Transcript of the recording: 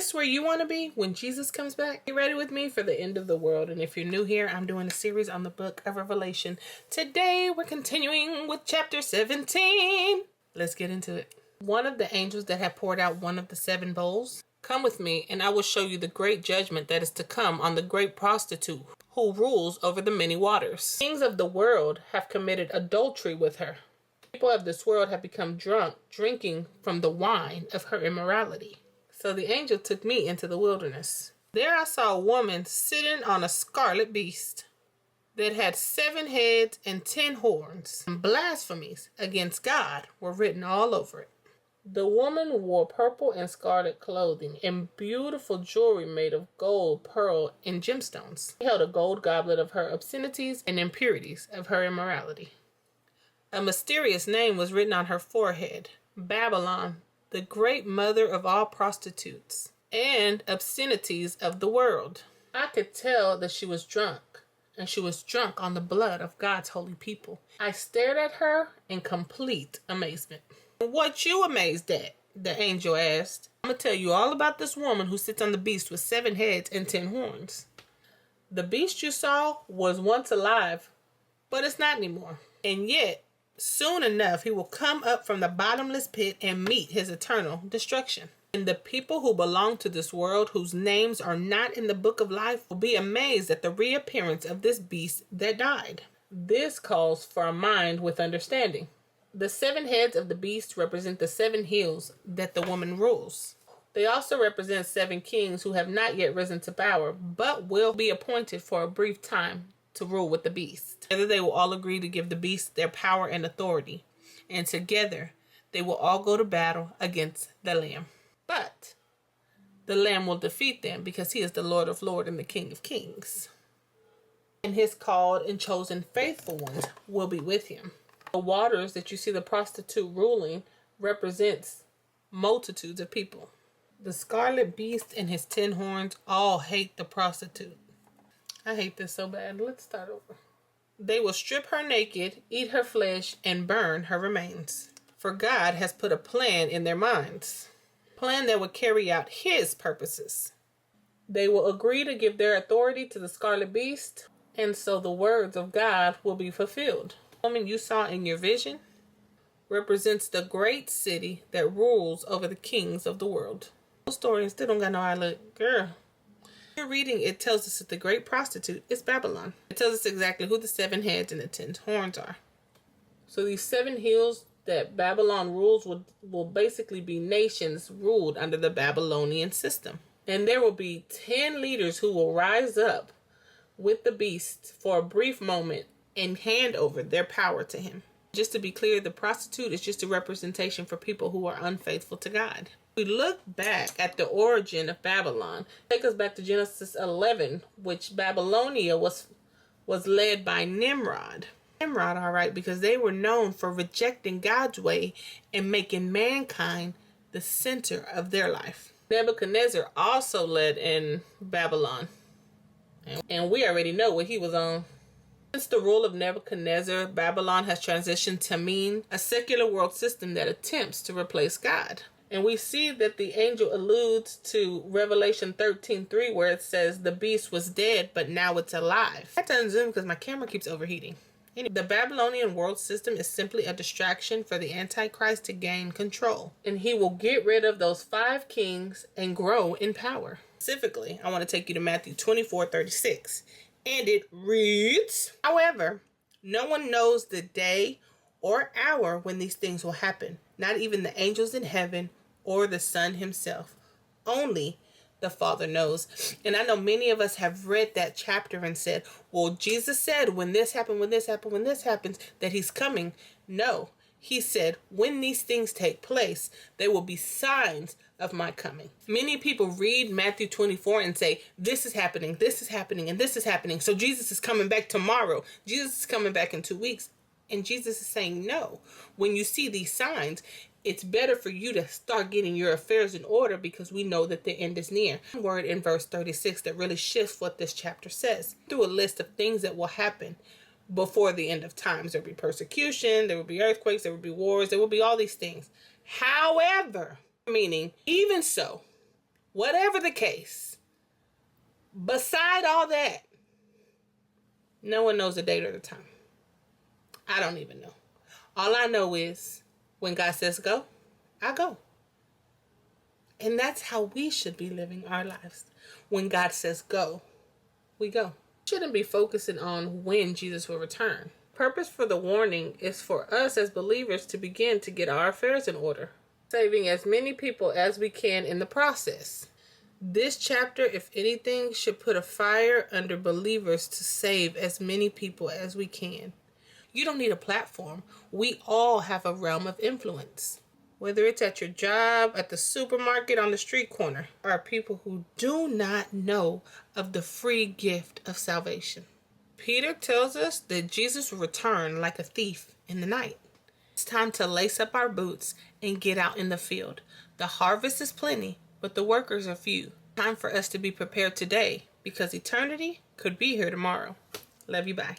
this where you want to be when Jesus comes back? Get ready with me for the end of the world. And if you're new here, I'm doing a series on the book of Revelation. Today, we're continuing with chapter 17. Let's get into it. One of the angels that had poured out one of the 7 bowls, come with me and I will show you the great judgment that is to come on the great prostitute who rules over the many waters. Kings of the world have committed adultery with her. People of this world have become drunk, drinking from the wine of her immorality. So the angel took me into the wilderness. There I saw a woman sitting on a scarlet beast that had 7 heads and 10 horns, and blasphemies against God were written all over it. The woman wore purple and scarlet clothing and beautiful jewelry made of gold, pearl, and gemstones. She held a gold goblet of her obscenities and impurities of her immorality. A mysterious name was written on her forehead, Babylon, the great mother of all prostitutes and obscenities of the world. I could tell that she was drunk, and she was drunk on the blood of God's holy people. I stared at her in complete amazement. What you amazed at? The angel asked. I'm going to tell you all about this woman who sits on the beast with 7 heads and 10 horns. The beast you saw was once alive, but it's not anymore. And yet, soon enough, he will come up from the bottomless pit and meet his eternal destruction. And the people who belong to this world, whose names are not in the book of life, will be amazed at the reappearance of this beast that died. This calls for a mind with understanding. The 7 heads of the beast represent the 7 hills that the woman rules. They also represent 7 kings who have not yet risen to power, but will be appointed for a brief time to rule with the beast. Together they will all agree to give the beast their power and authority, and together they will all go to battle against the Lamb. But the Lamb will defeat them because he is the Lord of lords and the King of kings. And his called and chosen faithful ones will be with him. The waters that you see the prostitute ruling represents multitudes of people. The scarlet beast and his 10 horns all hate the prostitute. I hate this so bad. Let's start over. They will strip her naked, eat her flesh, and burn her remains. For God has put a plan in their minds. A plan that will carry out his purposes. They will agree to give their authority to the scarlet beast, and so the words of God will be fulfilled. The woman you saw in your vision represents the great city that rules over the kings of the world. Those stories still don't got no eye look. Girl. You're reading, it tells us that the great prostitute is Babylon. It tells us exactly who the 7 heads and the 10 horns are. So these 7 hills that Babylon rules will basically be nations ruled under the Babylonian system. And there will be 10 leaders who will rise up with the beast for a brief moment and hand over their power to him. Just to be clear, the prostitute is just a representation for people who are unfaithful to God. We look back at the origin of Babylon. Take us back to Genesis 11, which Babylonia was led by Nimrod. Nimrod, all right, because they were known for rejecting God's way and making mankind the center of their life. Nebuchadnezzar also led in Babylon, and we already know what he was on. Since the rule of Nebuchadnezzar, Babylon has transitioned to mean a secular world system that attempts to replace God. And we see that the angel alludes to Revelation 13:3, where it says the beast was dead, but now it's alive. I had to unzoom because my camera keeps overheating. Anyway, the Babylonian world system is simply a distraction for the Antichrist to gain control. And he will get rid of those 5 kings and grow in power. Specifically, I want to take you to Matthew 24:36. And it reads, however, no one knows the day or hour when these things will happen. Not even the angels in heaven or the Son himself. Only the Father knows. And I know many of us have read that chapter and said, well, Jesus said when this happened, when this happened, when this happens, that he's coming. No, he said when these things take place, there will be signs of my coming. Many people read Matthew 24 and say, this is happening, and this is happening. So Jesus is coming back tomorrow. Jesus is coming back in 2 weeks. And Jesus is saying, no, when you see these signs, it's better for you to start getting your affairs in order because we know that the end is near. One word in verse 36 that really shifts what this chapter says. Through a list of things that will happen before the end of times. There will be persecution, there will be earthquakes, there will be wars, there will be all these things. However, meaning even so, Whatever the case, beside all that, no one knows the date or the time. I don't even know. All I know is when God says go, I go. And that's how we should be living our lives. When God says go, we go. We shouldn't be focusing on when Jesus will return. Purpose for the warning is for us as believers to begin to get our affairs in order, saving as many people as we can in the process. This chapter, if anything, should put a fire under believers to save as many people as we can. You don't need a platform. We all have a realm of influence. Whether it's at your job, at the supermarket, on the street corner, are people who do not know of the free gift of salvation. Peter tells us that Jesus will return like a thief in the night. It's time to lace up our boots and get out in the field. The harvest is plenty, but the workers are few. Time for us to be prepared today, because eternity could be here tomorrow. Love you, bye.